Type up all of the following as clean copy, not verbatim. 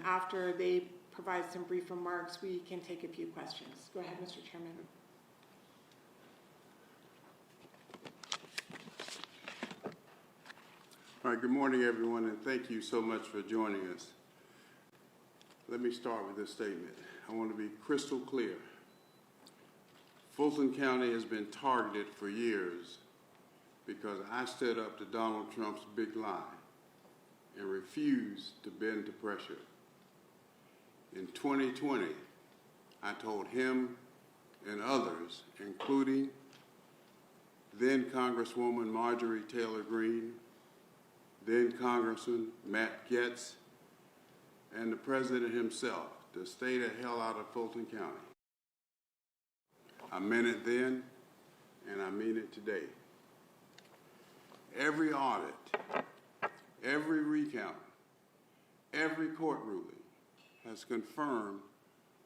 after they provide some brief remarks, we can take a few questions. Go ahead, Mr. Chairman. All right, good morning, everyone, and thank you so much for joining us. Let me start with this statement. I want to be crystal clear. Fulton County has been targeted for years because I stood up to Donald Trump's big lie and refused to bend to pressure. In 2020, I told him and others, including then Congresswoman Marjorie Taylor Greene, then Congressman Matt Gaetz, and the President himself to stay the hell out of Fulton County. I meant it then, and I mean it today. Every audit, every recount, every court ruling has confirmed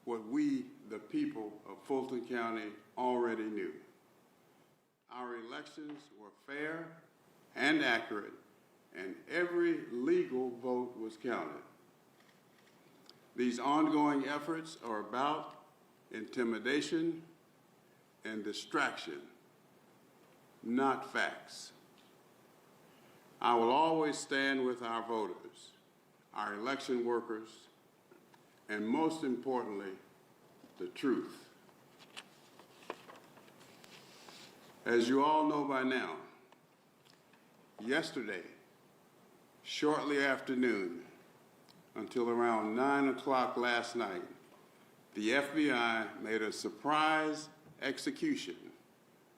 what we, the people of Fulton County, already knew. Our elections were fair and accurate, and every legal vote was counted. These ongoing efforts are about intimidation and distraction, not facts. I will always stand with our voters, our election workers, and most importantly, the truth. As you all know by now, yesterday, shortly after noon, until around 9 o'clock last night, the FBI made a surprise execution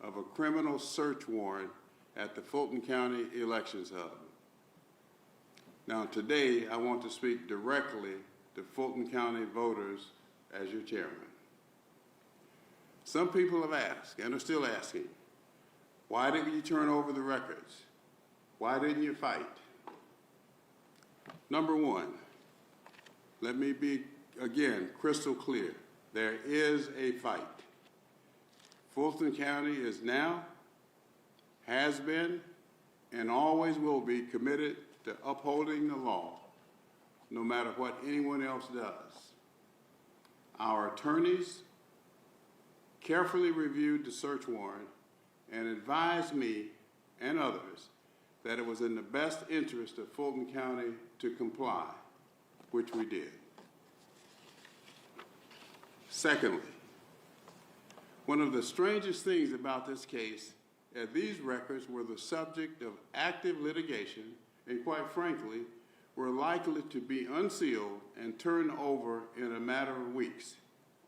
of a criminal search warrant at the Fulton County Elections Hub. Now today, I want to speak directly to Fulton County voters as your chairman. Some people have asked, and are still asking, why didn't you turn over the records? Why didn't you fight? Number one, let me be, again, crystal clear. There is a fight. Fulton County is now, has been, and always will be committed to upholding the law, no matter what anyone else does. Our attorneys carefully reviewed the search warrant and advised me and others that it was in the best interest of Fulton County to comply, which we did. Secondly, one of the strangest things about this case is these records were the subject of active litigation and, quite frankly, were likely to be unsealed and turned over in a matter of weeks.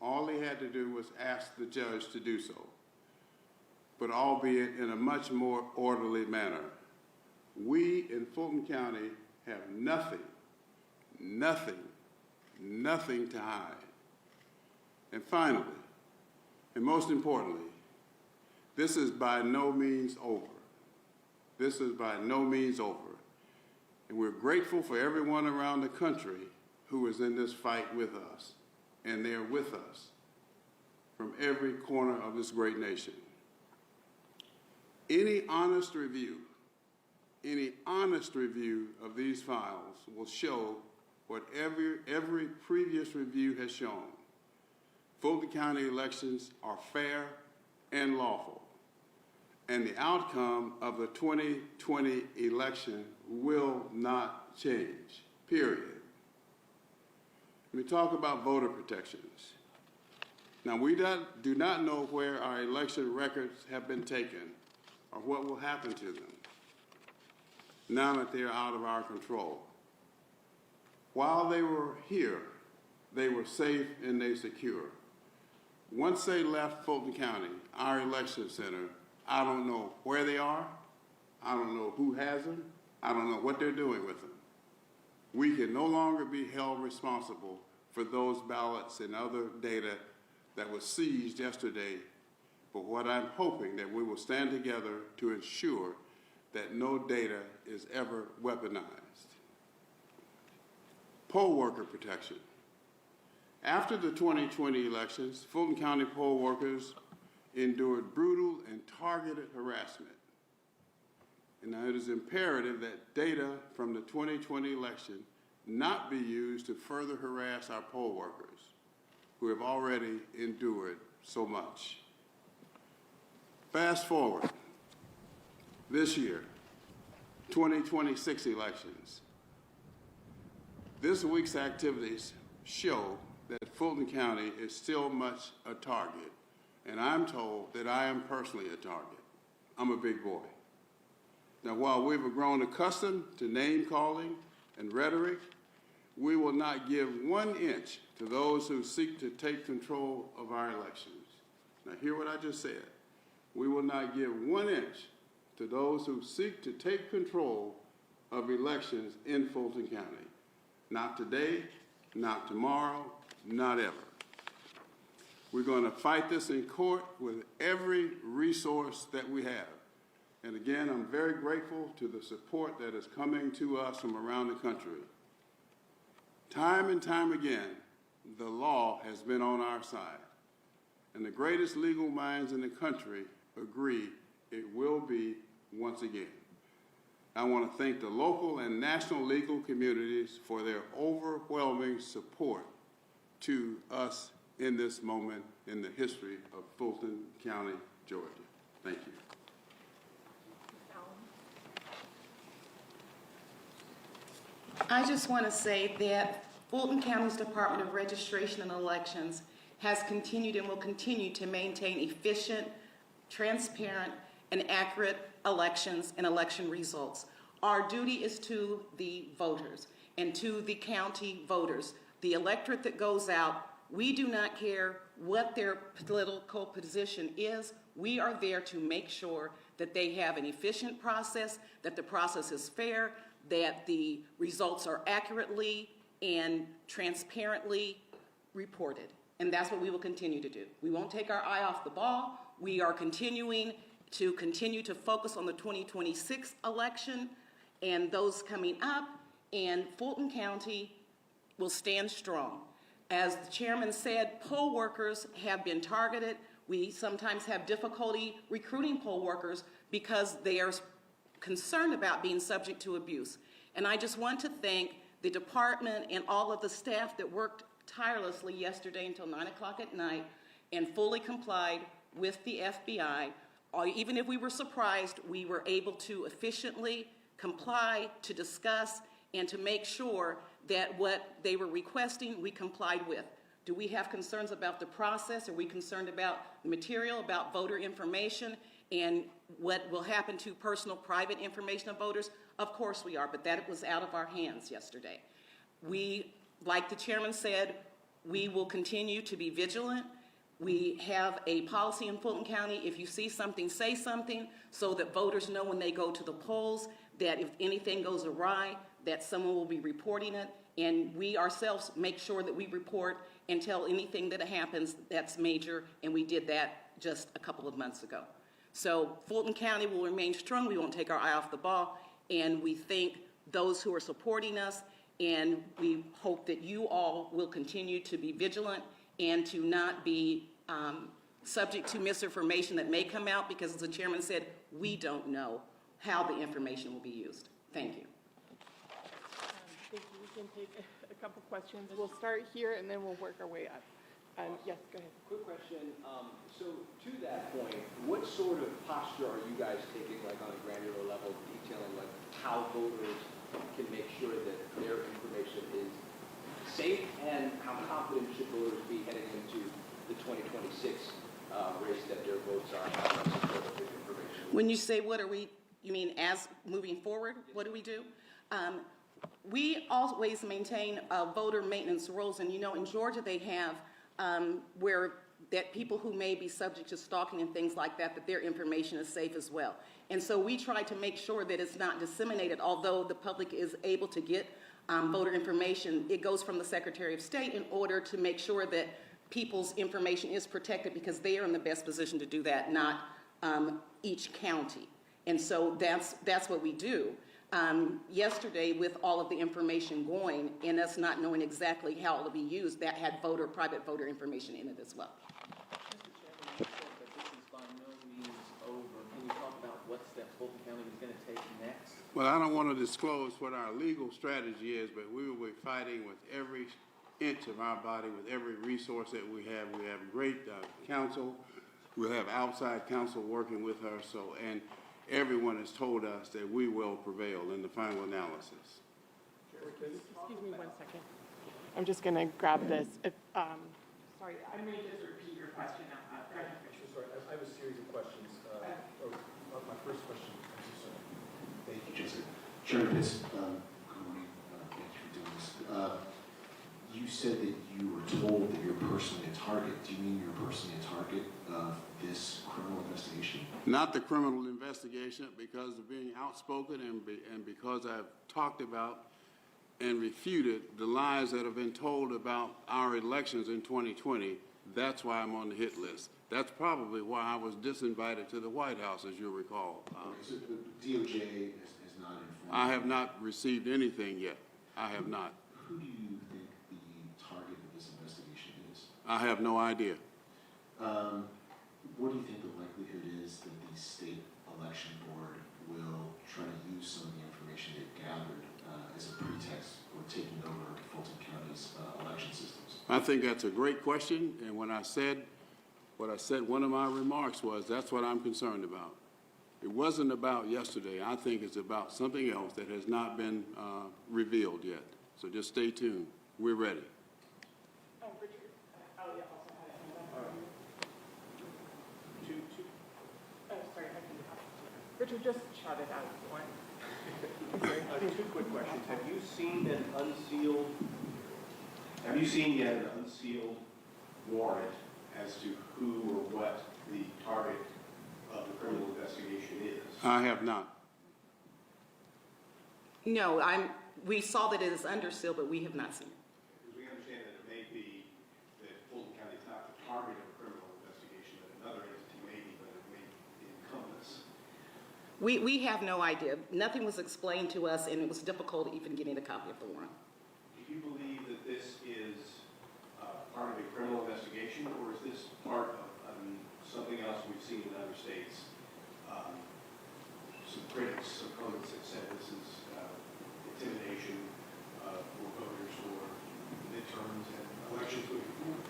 All they had to do was ask the judge to do so, but albeit in a much more orderly manner. We in Fulton County have nothing to hide. And finally, and most importantly, this is by no means over. This is by no means over. And we're grateful for everyone around the country who is in this fight with us. And they're with us from every corner of this great nation. Any honest review of these files will show what every previous review has shown. Fulton County elections are fair and lawful, and the outcome of the 2020 election will not change, period. Let me talk about voter protections. Now, we do not know where our election records have been taken or what will happen to them now that they are out of our control. While they were here, they were safe and they secure. Once they left Fulton County, our election center, I don't know where they are, I don't know who has them, I don't know what they're doing with them. We can no longer be held responsible for those ballots and other data that was seized yesterday, but what I'm hoping that we will stand together to ensure that no data is ever weaponized. Poll worker protection. After the 2020 elections, Fulton County poll workers endured brutal and targeted harassment. And now it is imperative that data from the 2020 election not be used to further harass our poll workers who have already endured so much. Fast forward, this year, 2026 elections. This week's activities show that Fulton County is still much a target, and I'm told that I am personally a target. I'm a big boy. Now, while we've grown accustomed to name-calling and rhetoric, we will not give 1 inch to those who seek to take control of our elections. Now, hear what I just said. We will not give 1 inch to those who seek to take control of elections in Fulton County. Not today, not tomorrow, not ever. We're going to fight this in court with every resource that we have. And again, I'm very grateful to the support that is coming to us from around the country. Time and time again, the law has been on our side. And the greatest legal minds in the country agree it will be once again. I want to thank the local and national legal communities for their overwhelming support to us in this moment in the history of Fulton County, Georgia. Thank you. I just want to say that Fulton County's Department of Registration and Elections has continued and will continue to maintain efficient, transparent, and accurate elections and election results. Our duty is to the voters and to the county voters, the electorate that goes out. We do not care what their political position is. We are there to make sure that they have an efficient process, that the process is fair, that the results are accurately and transparently reported. And that's what we will continue to do. We won't take our eye off the ball. We are continuing to focus on the 2026 election and those coming up, and Fulton County will stand strong. As the chairman said, poll workers have been targeted. We sometimes have difficulty recruiting poll workers because they are concerned about being subject to abuse. And I just want to thank the department and all of the staff that worked tirelessly yesterday until 9 o'clock at night and fully complied with the FBI. Even if we were surprised, we were able to efficiently comply, to discuss, and to make sure that what they were requesting, we complied with. Do we have concerns about the process? Are we concerned about the material, about voter information, and what will happen to personal, private information of voters? Of course we are, but that was out of our hands yesterday. We, like the chairman said, we will continue to be vigilant. We have a policy in Fulton County, if you see something, say something, so that voters know when they go to the polls that if anything goes awry, that someone will be reporting it, and we ourselves make sure that we report and tell anything that happens that's major, and we did that just a couple of months ago. So Fulton County will remain strong. We won't take our eye off the ball, and we thank those who are supporting us, and we hope that you all will continue to be vigilant and to not be subject to misinformation that may come out, because as the chairman said, we don't know how the information will be used. Thank you. Thank you. We can take a couple questions. We'll start here and then we'll work our way up. Yes, go ahead. Quick question. So to that point, what sort of posture are you guys taking, like on a granular level, detailing like how voters can make sure that their information is safe, and how confident should voters be heading into the 2026 race that their votes are, how much support of this information? When you say what are we, you mean as moving forward, what do we do? We always maintain voter maintenance rules, and you know in Georgia they have where that people who may be subject to stalking and things like that, that their information is safe as well. And so we try to make sure that it's not disseminated, although the public is able to get voter information. It goes from the Secretary of State in order to make sure that people's information is protected, because they are in the best position to do that, not each county. And so that's what we do. Yesterday, with all of the information going and us not knowing exactly how it will be used, that had private voter information in it as well. Mr. Chairman, you said that this is by no means over. Can you talk about what steps Fulton County is going to take next Well, I don't want to disclose what our legal strategy is, but we will be fighting with every inch of our body, with every resource that we have. We have great counsel. We'll have outside counsel working with her. So, and everyone has told us that we will prevail in the final analysis. Excuse me 1 second. I'm just going to grab this. Sorry, I may just repeat your question. Go ahead. Sorry, I have a series of questions. My first question, I'm so sorry. Thank you, Jessica. Chairman Pitts, good morning. Thank you for doing this. You said that you were told that you're personally a target. Do you mean you're personally a target of this criminal investigation? Not the criminal investigation, because of being outspoken and because I've talked about and refuted the lies that have been told about our elections in 2020. That's why I'm on the hit list. That's probably why I was disinvited to the White House, as you'll recall. So the DOJ has not informed I have not received anything yet. I have not. Who do you think the target of this investigation is? I have no idea. What do you think the likelihood is that the state election board will try to use some of the information they've gathered as a pretext for taking over Fulton County's election systems? I think that's a great question, and when I said what I said, one of my remarks was, that's what I'm concerned about. It wasn't about yesterday. I think it's about something else that has not been revealed yet. So just stay tuned. We're ready. Richard. Oh, yeah, also had a hand up. Oh, sorry, I can. Richard, just shout it out if you want. I'm sorry. Two quick questions. Have you seen yet an unsealed warrant as to who or what the target of the criminal investigation is? I have not. No, we saw that it is under seal, but we have not seen it. Because we understand that it may be that Fulton County is not the target of a criminal investigation, that another entity may be, but it may encompass. We have no idea. Nothing was explained to us, and it was difficult even getting a copy of the warrant. Do you believe that this is part of a criminal investigation, or is this part of something else we've seen in other states? Some critics, some opponents have said this is intimidation for voters or midterms and elections moving forward.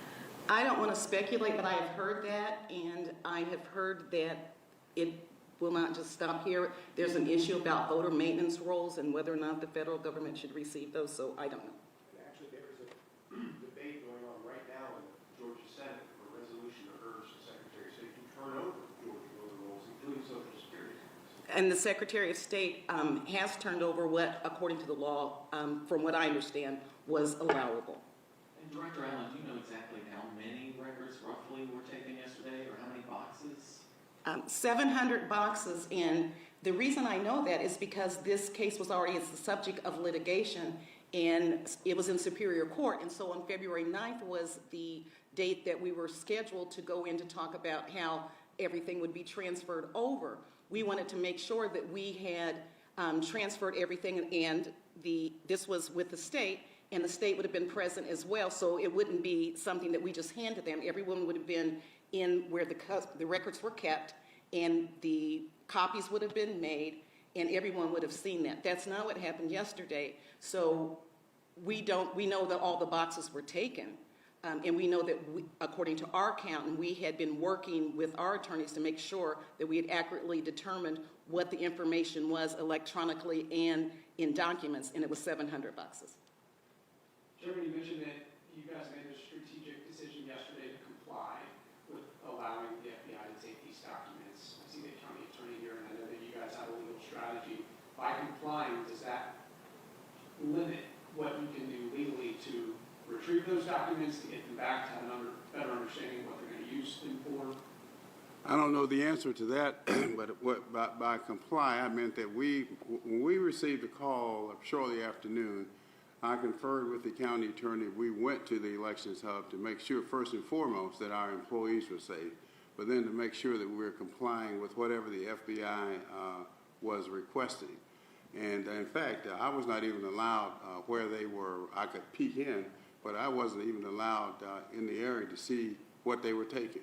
I don't want to speculate, but I have heard that, and I have heard that it will not just stop here. There's an issue about voter maintenance rolls and whether or not the federal government should receive those, so I don't know. And actually, there is a debate going on right now in the Georgia Senate for a resolution to urge the Secretary of State to turn over Georgia voter rolls, including Social Security cards. And the Secretary of State has turned over what, according to the law, from what I understand, was allowable. And Director Allen, do you know exactly how many records roughly were taken yesterday, or how many boxes? 700 boxes, and the reason I know that is because this case was already the subject of litigation, and it was in Superior Court, and so on February 9th was the date that we were scheduled to go in to talk about how everything would be transferred over. We wanted to make sure that we had transferred everything, and this was with the state, and the state would have been present as well, so it wouldn't be something that we just handed them. Everyone would have been in where the records were kept, and the copies would have been made, and everyone would have seen that. That's not what happened yesterday. So we know that all the boxes were taken, and we know that according to our count, we had been working with our attorneys to make sure that we had accurately determined what the information was electronically and in documents, and it was 700 boxes. Chairman, you mentioned that you guys made a strategic decision yesterday to comply with allowing the FBI to take these documents. I see the county attorney here, and I know that you guys have a legal strategy. By complying, does that limit what you can do legally to retrieve those documents, to get them back, to have a better understanding of what they're going to use them for? I don't know the answer to that, but by comply, I meant that when we received a call shortly afternoon, I conferred with the county attorney. We went to the elections hub to make sure, first and foremost, that our employees were safe, but then to make sure that we were complying with whatever the FBI was requesting. And in fact, I was not even allowed where they were. I could peek in, but I wasn't even allowed in the area to see what they were taking.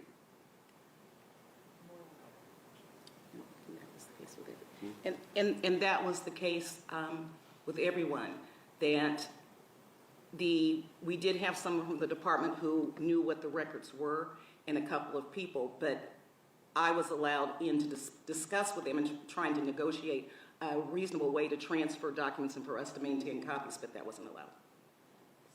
And that was the case with everyone, that we did have someone from the department who knew what the records were, and a couple of people, but I was allowed in to discuss with them and trying to negotiate a reasonable way to transfer documents and for us to maintain copies, but that wasn't allowed.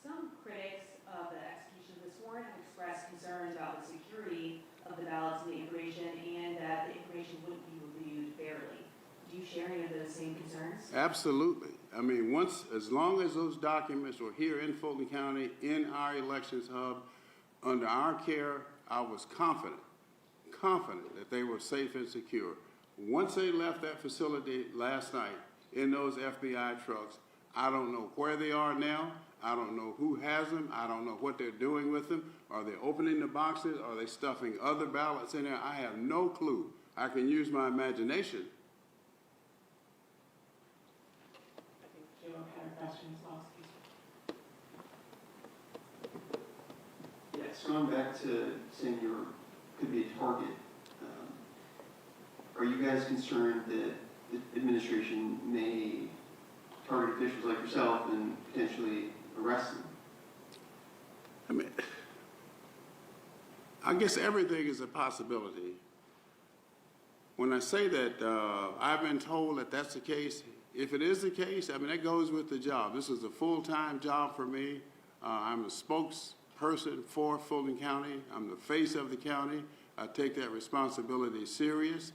Some critics of the execution of this warrant have expressed concerns about the security of the ballots and the information, and that the information wouldn't be reviewed fairly. Do you share any of those same concerns? Absolutely. I mean, as long as those documents were here in Fulton County, in our elections hub, under our care, I was confident that they were safe and secure. Once they left that facility last night in those FBI trucks, I don't know where they are now. I don't know who has them. I don't know what they're doing with them. Are they opening the boxes? Are they stuffing other ballots in there? I have no clue. I can use my imagination. I think Joe had a question as well. Yes, going back to saying you could be a target, are you guys concerned that the administration may target officials like yourself and potentially arrest them? I mean, I guess everything is a possibility. When I say that I've been told that that's the case, if it is the case, I mean, that goes with the job. This is a full-time job for me. I'm a spokesperson for Fulton County. I'm the face of the county. I take that responsibility serious.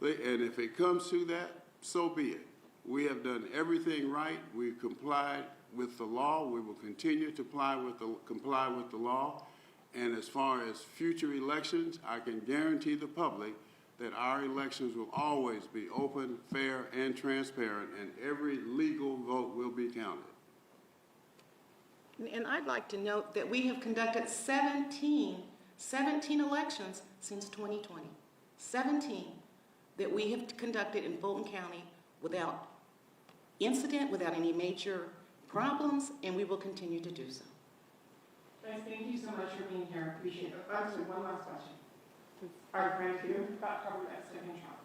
And if it comes to that, so be it. We have done everything right. We've complied with the law. We will continue to comply with the law. And as far as future elections, I can guarantee the public that our elections will always be open, fair, and transparent, and every legal vote will be counted. And I'd like to note that we have conducted 17 elections since 2020. 17 that we have conducted in Fulton County without incident, without any major problems, and we will continue to do so. Guys, thank you so much for being here. Appreciate it. Actually, one last question. Our friend here got covered that second trial.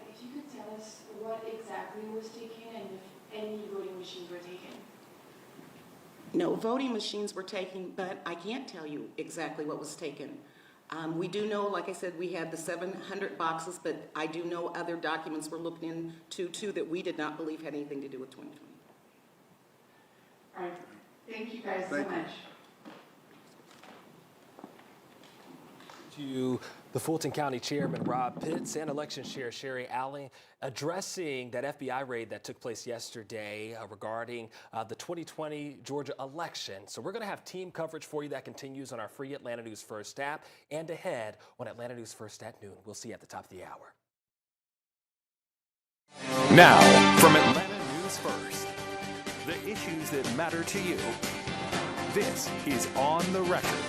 If you could tell us what exactly was taken and if any voting machines were taken. No, voting machines were taken, but I can't tell you exactly what was taken. We do know, like I said, we had the 700 boxes, but I do know other documents we're looking into too that we did not believe had anything to do with 2020. All right. Thank you guys so Thank you. much. To the Fulton County Chairman Robb Pitts and Election Chair Sherry Allen addressing that FBI raid that took place yesterday regarding the 2020 Georgia election. So we're going to have team coverage for you that continues on our free Atlanta News First app and ahead on Atlanta News First at noon. We'll see you at the top of the hour. Now, from Atlanta News First, the issues that matter to you. This is On the Record.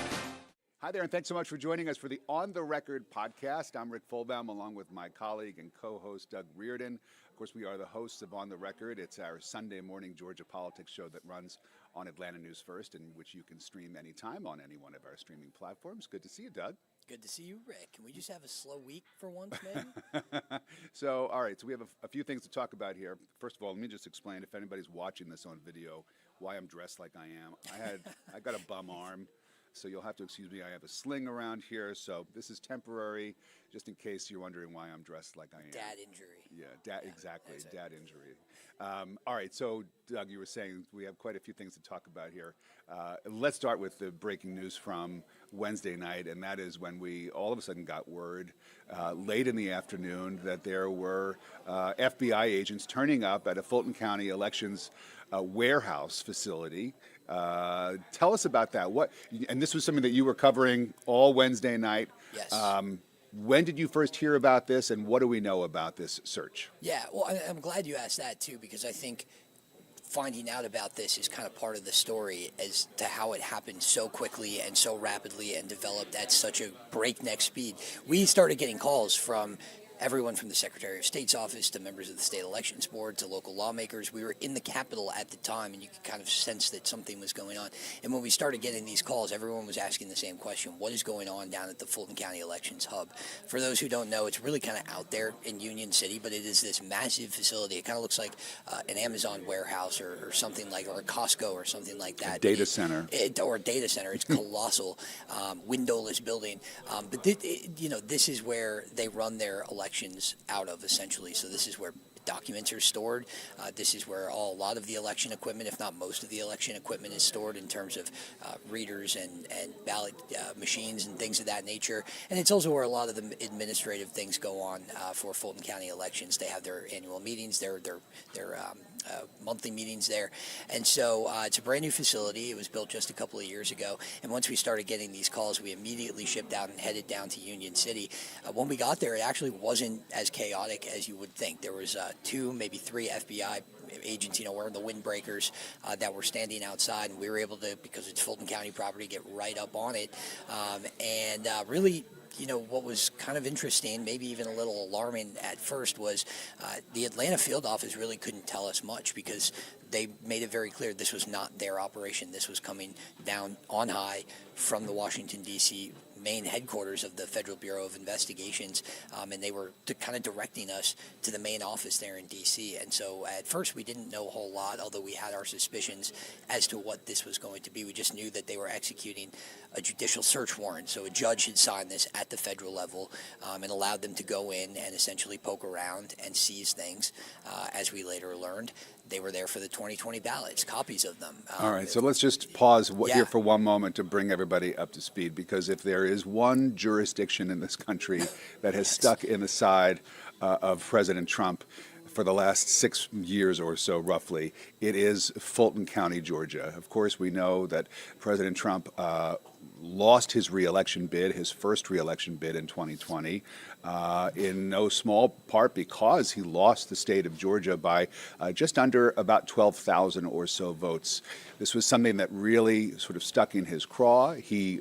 Hi there, and thanks so much for joining us for the On the Record podcast. I'm Rick Fulbaum, along with my colleague and co-host Doug Reardon. Of course, we are the hosts of On the Record. It's our Sunday morning Georgia politics show that runs on Atlanta News First, and which you can stream anytime on any one of our streaming platforms. Good to see you, Doug. Good to see you, Rick. Can we just have a slow week for once, maybe? So, all right, so we have a few things to talk about here. First of all, let me just explain, if anybody's watching this on video, why I'm dressed like I am. I got a bum arm. So you'll have to excuse me. I have a sling around here, so this is temporary, just in case you're wondering why I'm dressed like I am. Dad injury. Yeah, exactly, dad injury. All right, so Doug, you were saying we have quite a few things to talk about here. Let's start with the breaking news from Wednesday night, and that is when we all of a sudden got word late in the afternoon that there were FBI agents turning up at a Fulton County elections warehouse facility. Tell us about that. And this was something that you were covering all Wednesday night. Yes. When did you first hear about this, and what do we know about this search? Yeah, well, I'm glad you asked that, too, because I think finding out about this is kind of part of the story as to how it happened so quickly and so rapidly and developed at such a breakneck speed. We started getting calls from everyone from the Secretary of State's office to members of the State Elections Board to local lawmakers. We were in the Capitol at the time, and you could kind of sense that something was going on. And when we started getting these calls, everyone was asking the same question: what is going on down at the Fulton County Elections Hub? For those who don't know, it's really kind of out there in Union City, but it is this massive facility. It kind of looks like an Amazon warehouse or something like, or a Costco or something like that. A data center. Or a data center. It's colossal, windowless building. But this is where they run their elections out of, essentially. So this is where documents are stored. This is where a lot of the election equipment, if not most of the election equipment, is stored in terms of readers and ballot machines and things of that nature. And it's also where a lot of the administrative things go on for Fulton County elections. They have their annual meetings, their monthly meetings there. And so it's a brand new facility. It was built just a couple of years ago. And once we started getting these calls, we immediately shipped out and headed down to Union City. When we got there, it actually wasn't as chaotic as you would think. There was 2, maybe 3 FBI agents, wearing the windbreakers that were standing outside, and we were able to, because it's Fulton County property, get right up on it. And really, what was kind of interesting, maybe even a little alarming at first, was the Atlanta field office really couldn't tell us much, because they made it very clear this was not their operation. This was coming down on high from the Washington, D.C. main headquarters of the Federal Bureau of Investigations, and they were kind of directing us to the main office there in D.C. And so at first we didn't know a whole lot, although we had our suspicions as to what this was going to be. We just knew that they were executing a judicial search warrant. So a judge had signed this at the federal level and allowed them to go in and essentially poke around and seize things. As we later learned, they were there for the 2020 ballots, copies of them. All right, so let's just pause here for one moment to bring everybody up to speed, because if there is one jurisdiction in this country that has stuck in the side of President Trump for the last 6 years or so, roughly, it is Fulton County, Georgia. Of course, we know that President Trump lost his reelection bid, his first reelection bid in 2020, in no small part because he lost the state of Georgia by just under about 12,000 or so votes. This was something that really sort of stuck in his craw. He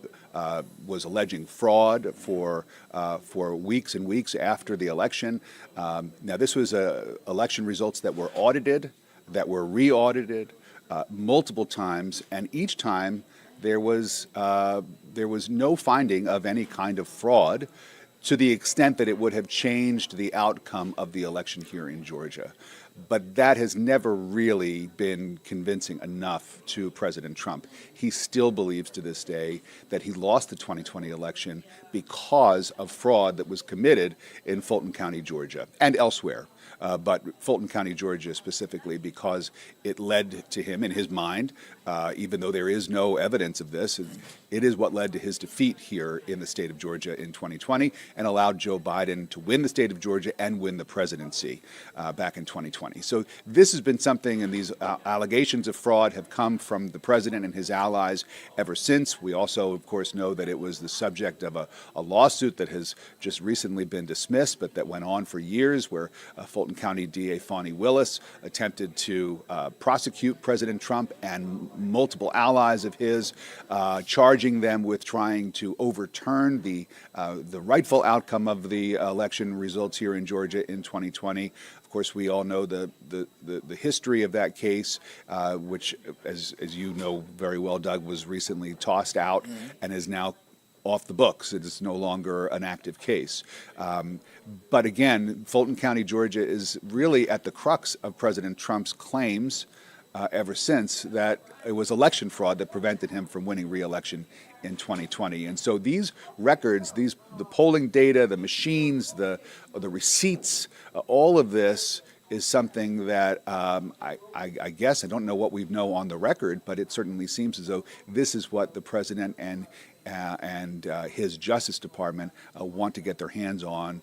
was alleging fraud for weeks and weeks after the election. Now, this was election results that were audited, that were re-audited multiple times, and each time there was no finding of any kind of fraud, to the extent that it would have changed the outcome of the election here in Georgia. But that has never really been convincing enough to President Trump. He still believes to this day that he lost the 2020 election because of fraud that was committed in Fulton County, Georgia, and elsewhere. But Fulton County, Georgia specifically, because it led to him, in his mind, even though there is no evidence of this, it is what led to his defeat here in the state of Georgia in 2020 and allowed Joe Biden to win the state of Georgia and win the presidency back in 2020. So this has been something, and these allegations of fraud have come from the president and his allies ever since. We also, of course, know that it was the subject of a lawsuit that has just recently been dismissed, but that went on for years, where Fulton County DA Fani Willis attempted to prosecute President Trump and multiple allies of his, charging them with trying to overturn the rightful outcome of the election results here in Georgia in 2020. Of course, we all know the history of that case, which, as you know very well, Doug, was recently tossed out and is now off the books. It is no longer an active case. But again, Fulton County, Georgia is really at the crux of President Trump's claims ever since, that it was election fraud that prevented him from winning re-election in 2020. And so these records, the polling data, the machines, the receipts, all of this is something that I guess, I don't know what we know on the record, but it certainly seems as though this is what the president and his Justice Department want to get their hands on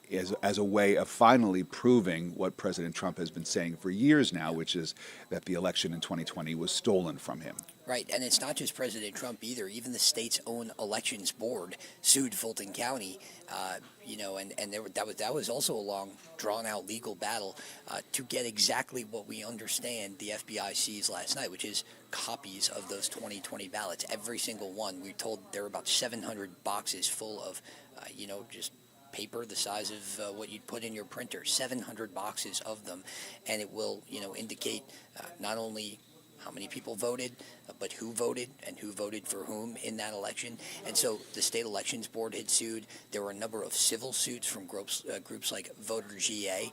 as a way of finally proving what President Trump has been saying for years now, which is that the election in 2020 was stolen from him. Right, and it's not just President Trump either. Even the state's own elections board sued Fulton County, that was also a long, drawn-out legal battle to get exactly what we understand the FBI seized last night, which is copies of those 2020 ballots. Every single one. We're told there were about 700 boxes full of, just paper the size of what you'd put in your printer, 700 boxes of them, and it will, indicate not only how many people voted, but who voted and who voted for whom in that election. And so the state elections board had sued. There were a number of civil suits from groups like Voter GA,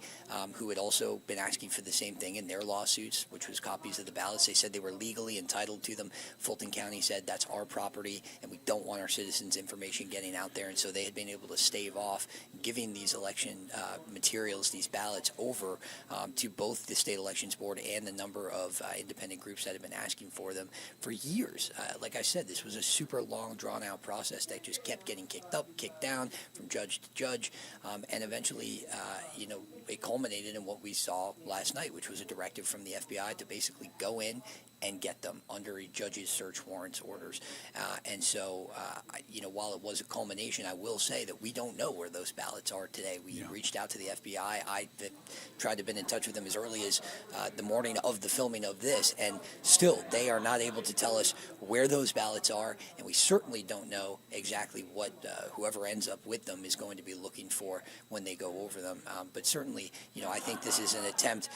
who had also been asking for the same thing in their lawsuits, which was copies of the ballots. They said they were legally entitled to them. Fulton County said that's our property and we don't want our citizens' information getting out there. And so they had been able to stave off giving these election materials, these ballots, over to both the state elections board and the number of independent groups that have been asking for them for years. Like I said, this was a super long, drawn-out process that just kept getting kicked up, kicked down from judge to judge, and eventually, it culminated in what we saw last night, which was a directive from the FBI to basically go in and get them under a judge's search warrants orders. And so, while it was a culmination, I will say that we don't know where those ballots are today. We reached out to the FBI. I tried to be in touch with them as early as the morning of the filming of this, and still they are not able to tell us where those ballots are, and we certainly don't know exactly what whoever ends up with them is going to be looking for when they go over them. But certainly, I think this is an attempt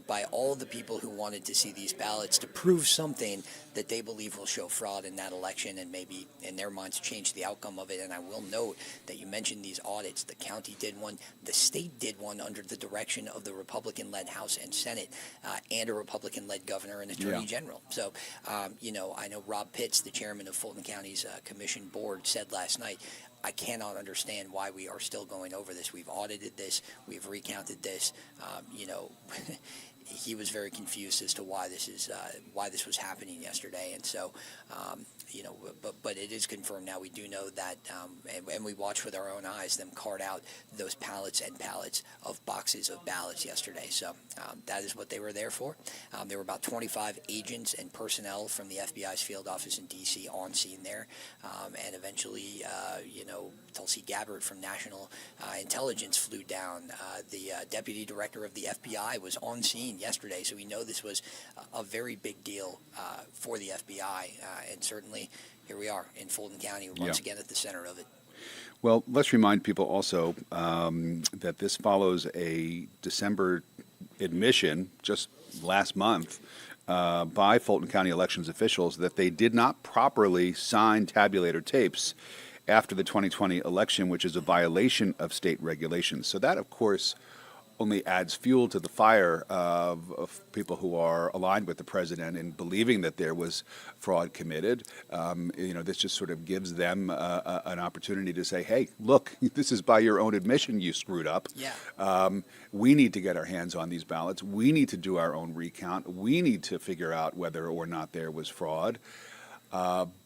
by all the people who wanted to see these ballots to prove something that they believe will show fraud in that election and maybe in their minds change the outcome of it. And I will note that you mentioned these audits. The county did one. The state did one under the direction of the Republican-led House and Senate and a Republican-led governor and attorney general. So, I know Robb Pitts, the chairman of Fulton County's commission board, said last night, I cannot understand why we are still going over this. We've audited this. We've recounted this. He was very confused as to why this was happening yesterday, and so but it is confirmed now. We do know that, and we watched with our own eyes them cart out those pallets and pallets of boxes of ballots yesterday. So that is what they were there for. There were about 25 agents and personnel from the FBI's field office in D.C. on scene there, and eventually, Tulsi Gabbard from National Intelligence flew down. The deputy director of the FBI was on scene yesterday, so we know this was a very big deal for the FBI, and certainly here we are in Fulton County once again at the center of it. Well, let's remind people also that this follows a December admission just last month by Fulton County elections officials that they did not properly sign tabulator tapes after the 2020 election, which is a violation of state regulations. So that, of course, only adds fuel to the fire of people who are aligned with the president in believing that there was fraud committed. This just sort of gives them an opportunity to say, hey, look, this is by your own admission you screwed up. Yeah. We need to get our hands on these ballots. We need to do our own recount. We need to figure out whether or not there was fraud.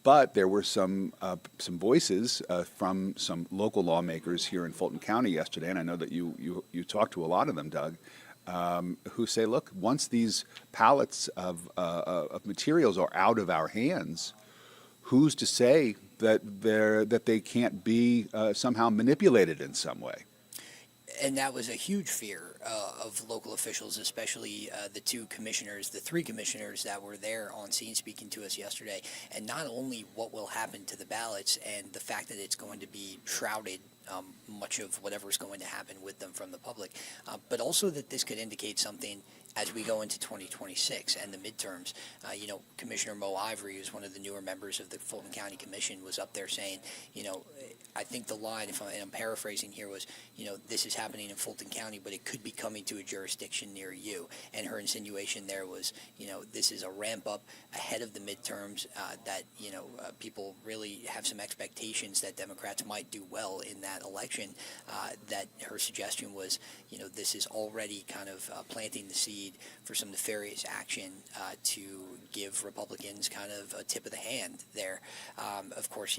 But there were some voices from some local lawmakers here in Fulton County yesterday, and I know that you talked to a lot of them, Doug, who say, look, once these pallets of materials are out of our hands, who's to say that they can't be somehow manipulated in some way? And that was a huge fear of local officials, especially the three commissioners that were there on scene speaking to us yesterday. And not only what will happen to the ballots and the fact that it's going to be shrouded, much of whatever is going to happen with them from the public, but also that this could indicate something as we go into 2026 and the midterms. Commissioner Mo Ivory, who's one of the newer members of the Fulton County Commission, was up there saying, I think the line, and I'm paraphrasing here, was, this is happening in Fulton County, but it could be coming to a jurisdiction near you. And her insinuation there was, this is a ramp up ahead of the midterms, that, people really have some expectations that Democrats might do well in that election. That her suggestion was, this is already kind of planting the seed for some nefarious action to give Republicans kind of a tip of the hand there. Of course,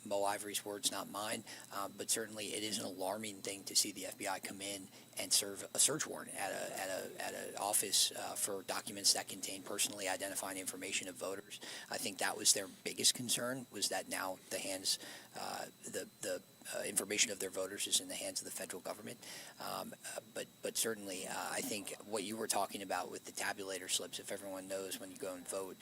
Mo Ivory's words, not mine, but certainly it is an alarming thing to see the FBI come in and serve a search warrant at an office for documents that contain personally identifying information of voters. I think that was their biggest concern, was that now the information of their voters is in the hands of the federal government. But certainly, I think what you were talking about with the tabulator slips, if everyone knows when you go and vote,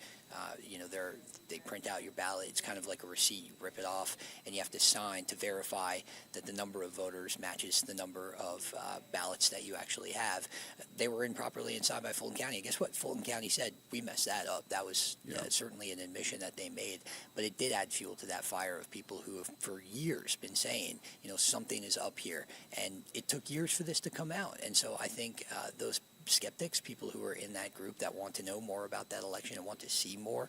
they print out your ballot. It's kind of like a receipt. You rip it off, and you have to sign to verify that the number of voters matches the number of ballots that you actually have. They were improperly inside by Fulton County. And guess what? Fulton County said, we messed that up. That was certainly an admission that they made. But it did add fuel to that fire of people who have for years been saying, something is up here. And it took years for this to come out. And so I think those skeptics, people who are in that group that want to know more about that election and want to see more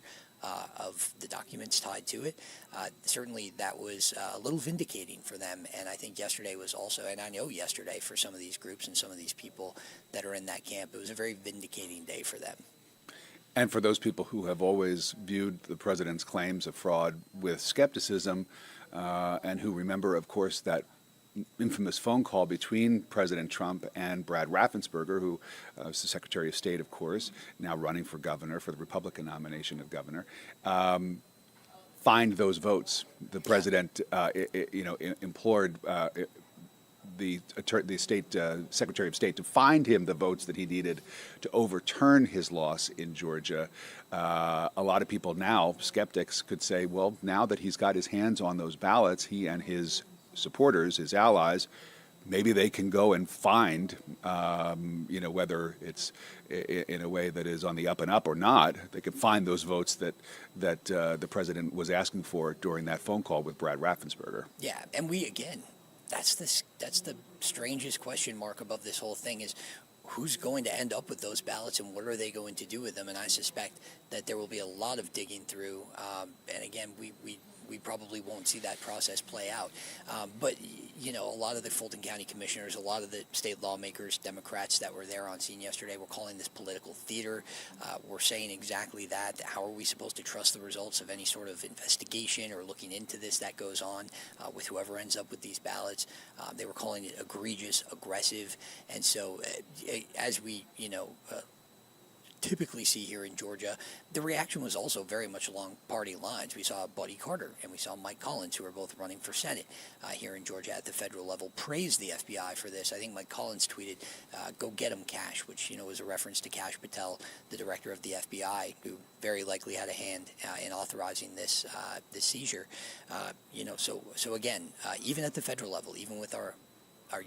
of the documents tied to it, certainly that was a little vindicating for them. And I think yesterday was also, and I know yesterday for some of these groups and some of these people that are in that camp, it was a very vindicating day for them. And for those people who have always viewed the president's claims of fraud with skepticism, and who remember, of course, that infamous phone call between President Trump and Brad Raffensperger, who is the Secretary of State, of course, now running for governor, for the Republican nomination of governor, find those votes. The president, implored the state Secretary of State to find him the votes that he needed to overturn his loss in Georgia. A lot of people now, skeptics, could say, well, now that he's got his hands on those ballots, he and his supporters, his allies, maybe they can go and find, whether it's in a way that is on the up and up or not, they can find those votes that the president was asking for during that phone call with Brad Raffensperger. Yeah, and that's the strangest question mark above this whole thing is, who's going to end up with those ballots and what are they going to do with them? And I suspect that there will be a lot of digging through. And again, we probably won't see that process play out. But, a lot of the Fulton County commissioners, a lot of the state lawmakers, Democrats that were there on scene yesterday were calling this political theater. We're saying exactly that. How are we supposed to trust the results of any sort of investigation or looking into this that goes on with whoever ends up with these ballots? They were calling it egregious, aggressive. And so as we, typically see here in Georgia, the reaction was also very much along party lines. We saw Buddy Carter and we saw Mike Collins, who are both running for Senate here in Georgia at the federal level, praise the FBI for this. I think Mike Collins tweeted, go get him, Cash, which, was a reference to Cash Patel, the director of the FBI, who very likely had a hand in authorizing this seizure. So again, even at the federal level, even with our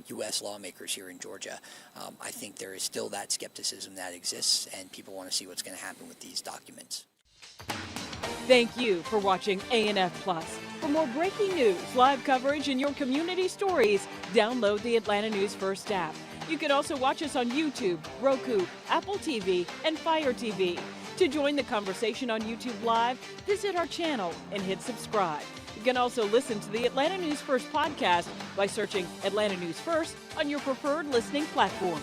U.S. lawmakers here in Georgia, I think there is still that skepticism that exists, and people want to see what's going to happen with these documents. Thank you for watching ANF Plus. For more breaking news, live coverage, and your community stories, download the Atlanta News First app. You can also watch us on YouTube, Roku, Apple TV, and Fire TV. To join the conversation on YouTube Live, visit our channel and hit subscribe. You can also listen to the Atlanta News First podcast by searching Atlanta News First on your preferred listening platform.